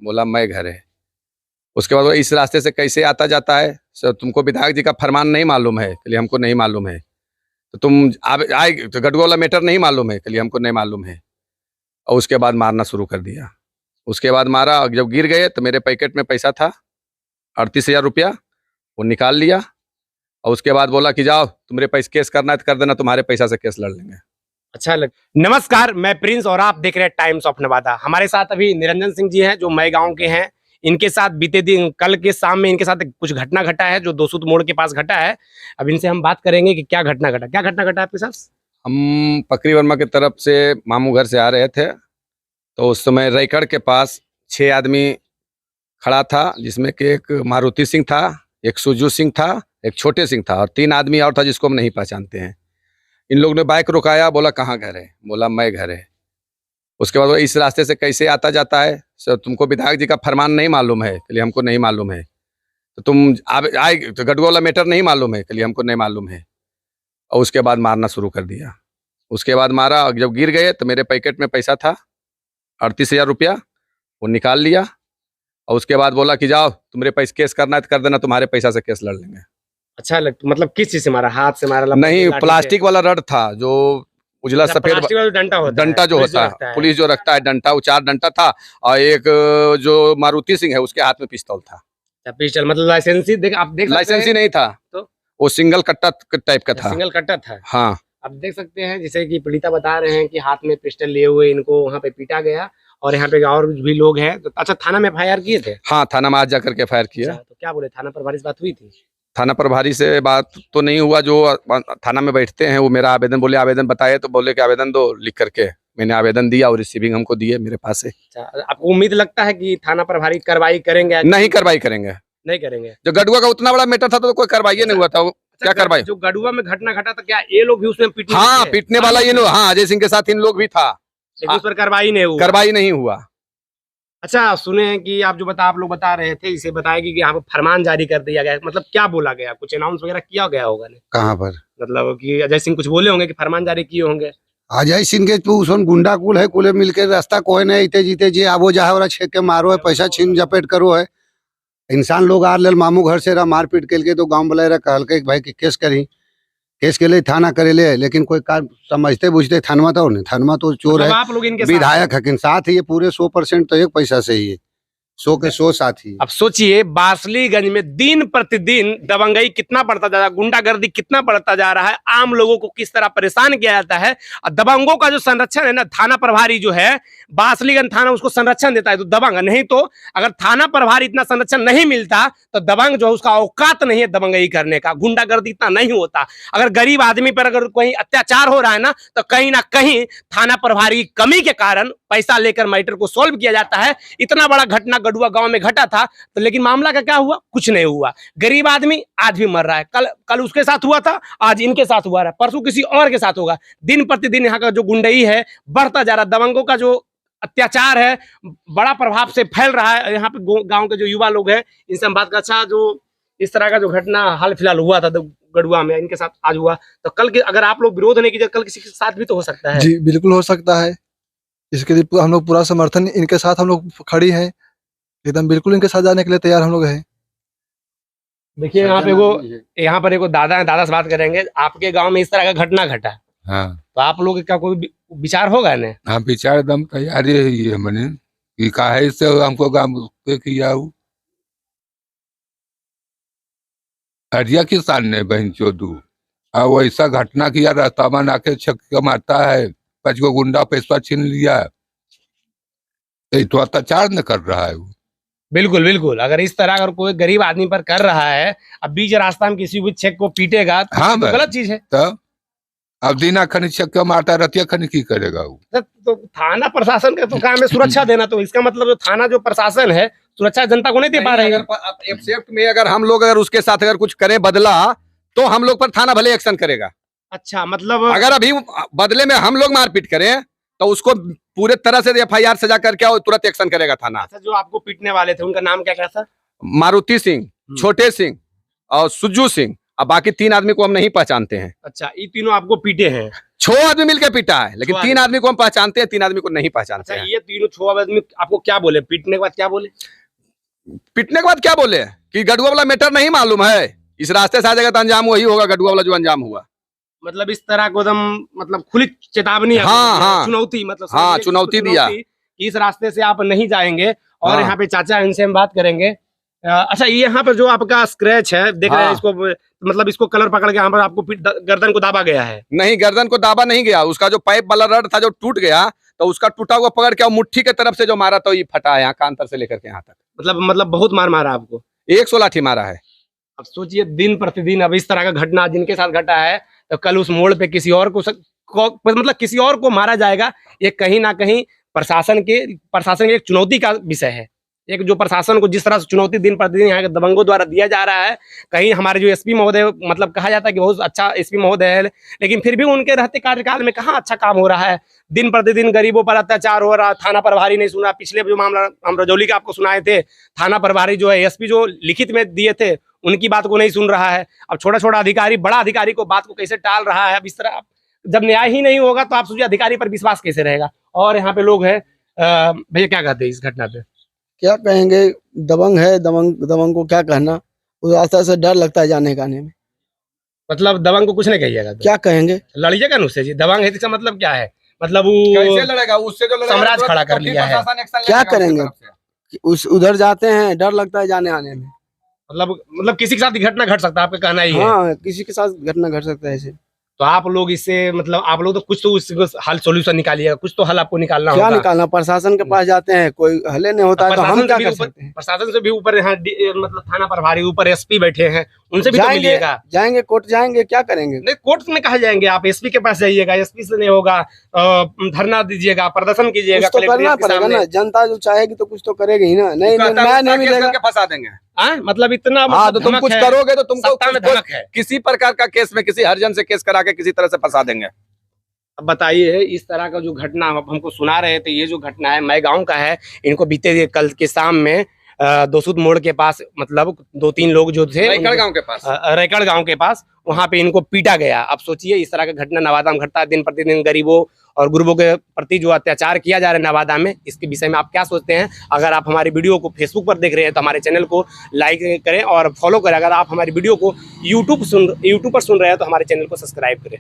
बोला मैं घर है। उसके बाद वो इस रास्ते से कैसे आता जाता है सर, तुमको विधायक जी का फरमान नहीं मालूम है? के लिए हमको नहीं मालूम है। तो तुम आए तो गडुआ वाला मैटर नहीं मालूम है? के लिए हमको नहीं मालूम है। और उसके बाद मारना शुरू कर दिया। उसके बाद मारा, जब गिर गए तो मेरे पैकेट में पैसा था 38,000 रुपया, वो निकाल लिया। और उसके बाद बोला कि जाओ तुम्हारे पैसे केस करना है तो कर देना, तुम्हारे पैसा से केस लड़ लेंगे। अच्छा लग। नमस्कार, मैं प्रिंस और आप देख रहे हैं टाइम्स ऑफ नवादा। हमारे साथ अभी निरंजन सिंह जी हैं जो मई गांव के हैं। इनके साथ बीते दिन कल के शाम में इनके साथ कुछ घटना घटा है जो 200 मोड़ के पास घटा है। अब इनसे हम बात करेंगे कि क्या घटना घटा आपके साथ। हम पकरी वर्मा की तरफ से मामू घर से आ रहे थे, तो उस समय रैकड़ के पास 6 आदमी खड़ा था, जिसमें कि एक मारुति सिंह था, एक सुजू सिंह था, एक छोटे सिंह था और 3 आदमी और था जिसको हम नहीं पहचानते हैं। इन लोगों ने बाइक रुकाया, बोला कहाँ घर है? बोला मैं घर है। उसके बाद वो इस रास्ते से कैसे आता जाता है सर, तुमको विधायक जी का फरमान नहीं मालूम है? के लिए हमको नहीं मालूम है। तो तुम आए तो गडुआ वाला मैटर नहीं मालूम है? के लिए हमको नहीं मालूम है। और उसके बाद मारना शुरू कर दिया। उसके बाद मारा, जब गिर गए तो मेरे पैकेट में पैसा था 38,000 रुपया, वो निकाल लिया। और उसके बाद बोला कि जाओ तुम्हारे पैसे केस करना है तो कर देना, तुम्हारे पैसा से केस लड़ लेंगे। अच्छा लग। मतलब किस चीज से मारा? हाथ से मारा? नहीं, प्लास्टिक वाला रड था, जो उजला सफेद डंटा जो होता है, पुलिस जो रखता है डंटा, वो 4 डंटा था। और एक जो मारुति सिंह है उसके हाथ में पिस्तौल था। पिस्टल मतलब लाइसेंसी आप देख लाइसेंसी नहीं था, तो वो सिंगल कट्टा टाइप का था। सिंगल कट्टा था, हाँ। अब देख सकते हैं जैसे कि पीड़िता बता रहे हैं कि हाथ में पिस्टल लिए हुए इनको वहाँ पे पीटा गया और यहाँ पे और भी लोग हैं। तो अच्छा, थाना में FIR किए थे? हाँ, थाना में आज जाकर के FIR किया। तो क्या बोले, थाना प्रभारी से बात हुई थी? थाना प्रभारी से बात तो नहीं हुआ, जो थाना में बैठते हैं वो मेरा आवेदन बोले, आवेदन बताए तो बोले कि आवेदन दो लिख करके। मैंने आवेदन दिया और रिसीविंग हमको दिए मेरे पास है। आपको उम्मीद लगता है कि थाना प्रभारी कार्रवाई करेंगे? नहीं कार्रवाई करेंगे, नहीं करेंगे। जो गडुआ का उतना बड़ा मैटर था तो कोई कार्रवाई नहीं हुआ था। क्या कार्रवाई? जो गडुआ में घटना घटा था, क्या ये लोग भी उसमें पीटने? हाँ, पीटने वाला ये लोग, हाँ, अजय सिंह के साथ इन लोग भी था, लेकिन उस पर कार्रवाई नहीं हुआ। अच्छा, सुने हैं कि आप लोग बता रहे थे, इसे बताया कि यहाँ पर फरमान जारी कर दिया गया। मतलब क्या बोला गया? कुछ अनाउंस वगैरह किया गया होगा? कहाँ पर? मतलब कि अजय सिंह कुछ बोले होंगे कि फरमान जारी किए होंगे। अजय सिंह के गुंडा कुल है, कुल मिलकर रास्ता कोई नहीं इते जीते जे आबो जा और छेक के मारो है, पैसा छीन जपेट करो है। इंसान लोग आ लेल मामू घर से मारपीट के तो गाँव वाले कहल के भाई कि केस करी, केस के लिए थाना करे ले, लेकिन कोई कार समझते बुझते थानमा तो चोर है। आप लोग इनके विधायक है, साथ ही ये पूरे 100% तो एक पैसा से ही है, 100 के 100 साथी। अब सोचिए, बासलीगंज में दिन प्रतिदिन दबंगई कितना बढ़ता जा रहा है, गुंडागर्दी कितना बढ़ता जा रहा है, आम लोगों को किस तरह परेशान किया जाता है। और दबंगों का जो संरक्षण है ना, थाना प्रभारी जो है बासलीगंज थाना उसको संरक्षण देता है, तो दबंग नहीं। तो अगर थाना प्रभारी इतना संरक्षण नहीं मिलता तो दबंग जो है उसका औकात नहीं है दबंगई करने का, गुंडागर्दी इतना नहीं होता। अगर गरीब आदमी पर अगर कोई अत्याचार हो रहा है ना, तो कहीं ना कहीं थाना प्रभारी की कमी के कारण पैसा लेकर मैटर को सॉल्व किया जाता है। इतना बड़ा घटना गडुआ गांव में घटा था, तो लेकिन मामला का क्या हुआ? कुछ नहीं हुआ। गरीब आदमी आज भी मर रहा है। कल उसके साथ हुआ था, आज इनके साथ हुआ है, परसों किसी और के साथ होगा। दिन प्रतिदिन यहाँ का जो गुंडई है बढ़ता जा रहा है, दबंगों का जो अत्याचार है बड़ा प्रभाव से फैल रहा है। यहाँ पे गांव के जो युवा लोग हैं इनसे हम बात कर, अच्छा जो इस तरह का जो घटना हाल फिलहाल हुआ था गडुआ में, इनके साथ आज हुआ, तो कल के अगर आप लोग विरोध नहीं कीजिए, कल किसी के साथ भी तो हो सकता है। जी बिल्कुल हो सकता है, इसके लिए हम लोग पूरा समर्थन, इनके साथ हम लोग खड़ी हैं, एकदम बिल्कुल इनके साथ जाने के लिए तैयार हम लोग हैं। देखिए यहाँ पर एगो दादा है, दादा से बात करेंगे। आपके गांव में इस तरह का घटना घटा, हाँ, तो आप लोग का कोई विचार होगा ना? हाँ, विचार एकदम तैयारी है ये मैंने कि काहे से हमको गाँव पे किया हरिया किसान ने बहन चोदू और वैसा घटना किया, रास्ता में आके छक्का मारता है, 5 गो गुंडा पैसा छीन लिया, तो अत्याचार न कर रहा है वो। बिल्कुल बिल्कुल, अगर इस तरह अगर कोई गरीब आदमी पर कर रहा है, अब बीच रास्ता में किसी भी छेक को पीटेगा तो हाँ, गलत चीज है। तो अब दिना खनी छक्का मारता, रतिया खनी की करेगा वो? तो थाना प्रशासन का तो काम है सुरक्षा देना, तो इसका मतलब जो थाना जो प्रशासन है सुरक्षा जनता को नहीं दे पा रही है। एक्सेप्ट में अगर हम लोग अगर उसके साथ अगर कुछ करें बदला, तो हम लोग पर थाना भले एक्शन करेगा। अच्छा, मतलब अगर अभी बदले में हम लोग मारपीट करें तो उसको पूरे तरह से FIR सजा करके और तुरंत एक्शन करेगा थाना। अच्छा, जो आपको पीटने वाले थे उनका नाम क्या था? मारुति सिंह, छोटे सिंह और सुज्जू सिंह अब बाकी 3 आदमी को हम नहीं पहचानते हैं। अच्छा, ये तीनों आपको पीटे हैं। 6 आदमी मिलकर पीटा है, लेकिन 6 3 आदमी को हम पहचानते हैं, 3 आदमी को नहीं पहचानते अच्छा, हैं। ये तीनों 6 आदमी आपको क्या बोले? पीटने के बाद क्या बोले? पीटने के बाद क्या बोले कि गढ़ुआ वाला मैटर नहीं मालूम है, इस रास्ते से आ जाएगा तो अंजाम वही होगा, गढ़ुआ वाला जो अंजाम हुआ। मतलब इस तरह को एकदम मतलब खुली चेतावनी, हाँ, हाँ। चुनौती, मतलब हाँ, चुनौती दिया कि इस रास्ते से आप नहीं जाएंगे। और हाँ। यहाँ पे चाचा, इनसे हम बात करेंगे। अच्छा, ये यहाँ पर जो आपका स्क्रैच है, देख रहे हैं हाँ। इसको, मतलब इसको कलर पकड़ के यहाँ पर आपको गर्दन को दाबा गया है। नहीं, गर्दन को दाबा नहीं गया, उसका जो पाइप वाला रड था जो टूट गया, तो उसका टूटा हुआ पकड़ के और मुट्ठी के तरफ से जो मारा तो ये फटा है, यहाँ कांतर से लेकर के यहाँ तक। मतलब बहुत मार मारा आपको। 100 लाठी मारा है। अब सोचिए, दिन प्रतिदिन अब इस तरह का घटना जिनके साथ घटा है, तो कल उस मोड़ पे किसी और को मतलब किसी और को मारा जाएगा। ये कहीं ना कहीं प्रशासन के एक चुनौती का विषय है। एक जो प्रशासन को जिस तरह से चुनौती दिन प्रतिदिन यहाँ के दबंगों द्वारा दिया जा रहा है, कहीं हमारे जो एसपी महोदय, मतलब कहा जाता है कि बहुत अच्छा एसपी महोदय है, लेकिन फिर भी उनके रहते कार्यकाल में कहाँ अच्छा काम हो रहा है। दिन प्रतिदिन गरीबों पर अत्याचार हो रहा, थाना प्रभारी नहीं सुना। पिछले जो मामला हम रजौली का आपको सुनाए थे, थाना प्रभारी जो है एसपी जो लिखित में दिए थे, उनकी बात को नहीं सुन रहा है। अब छोटा छोटा अधिकारी बड़ा अधिकारी को बात को कैसे टाल रहा है। अब इस तरह जब न्याय ही नहीं होगा तो आप सोचिए अधिकारी पर विश्वास कैसे रहेगा। और यहाँ पे लोग हैं, भैया क्या कहते हैं इस घटना पे? क्या कहेंगे, दबंग है, दबंग को क्या कहना, उस रास्ते से डर लगता है जाने का आने में। मतलब दबंग को कुछ नहीं कहिएगा तो क्या कहेंगे, लड़िएगा ना उससे जी। दबंग है इसका मतलब क्या है? मतलब कैसे वो लड़ेगा उससे? जो लड़ेगा साम्राज्य तो खड़ा कर कभी लिया है। प्रशासन एक्शन क्या लेगा उसकी करेंगे? तरफ से। कि उस उधर जाते हैं, डर लगता है जाने आने में। मतलब किसी के साथ घटना घट सकता है, आपका कहना ही है। हाँ, किसी के साथ घटना घट सकता है ऐसे। तो आप लोग इससे मतलब आप लोग तो कुछ तो उसको हल सोल्यूशन निकालिएगा, कुछ तो हल आपको निकालना क्या होगा। निकालना, प्रशासन के पास जाते हैं, कोई हले नहीं होता है तो हम क्या कर सकते हैं। प्रशासन से भी ऊपर यहाँ मतलब थाना प्रभारी ऊपर एसपी बैठे हैं, उनसे भी तो जाएंगे, मिलिएगा। जाएंगे कोर्ट जाएंगे, क्या करेंगे। नहीं, कोर्ट में कहा जाएंगे, आप एसपी के पास जाइएगा, एसपी से नहीं होगा धरना दीजिएगा, प्रदर्शन कीजिएगा, कुछ तो करना कलेक्ट्रेट के पड़ेगा सामने। ना, जनता जो चाहेगी तो कुछ तो करेगी ही ना। नहीं, कहता है न्याय उसका नहीं केस मिलेगा। करके फंसा देंगे। हाँ, मतलब इतना हाँ, तो तुम धमक कुछ है, करोगे तो तुमको सत्ता में धमक है। किसी प्रकार का केस में किसी हरिजन से केस करा के किसी तरह से फंसा देंगे। अब बताइए, इस तरह का जो घटना आप हमको सुना रहे थे, ये जो घटना है मैं गांव का है। इनको बीते कल के शाम में दोसूद मोड़ के पास, मतलब 2-3 लोग जो थे रैकड़ गांव के पास, रैकड़ गांव के पास, वहां पे इनको पीटा गया। अब सोचिए, इस तरह का घटना नवादा में घटता है दिन प्रतिदिन। गरीबों और गुरबों के प्रति जो अत्याचार किया जा रहा है नवादा में, इसके विषय में आप क्या सोचते हैं? अगर आप हमारी वीडियो को फेसबुक पर देख रहे हैं तो हमारे चैनल को लाइक करें और फॉलो करें। अगर आप हमारी वीडियो को यूट्यूब पर सुन रहे हैं तो हमारे चैनल को सब्सक्राइब करें।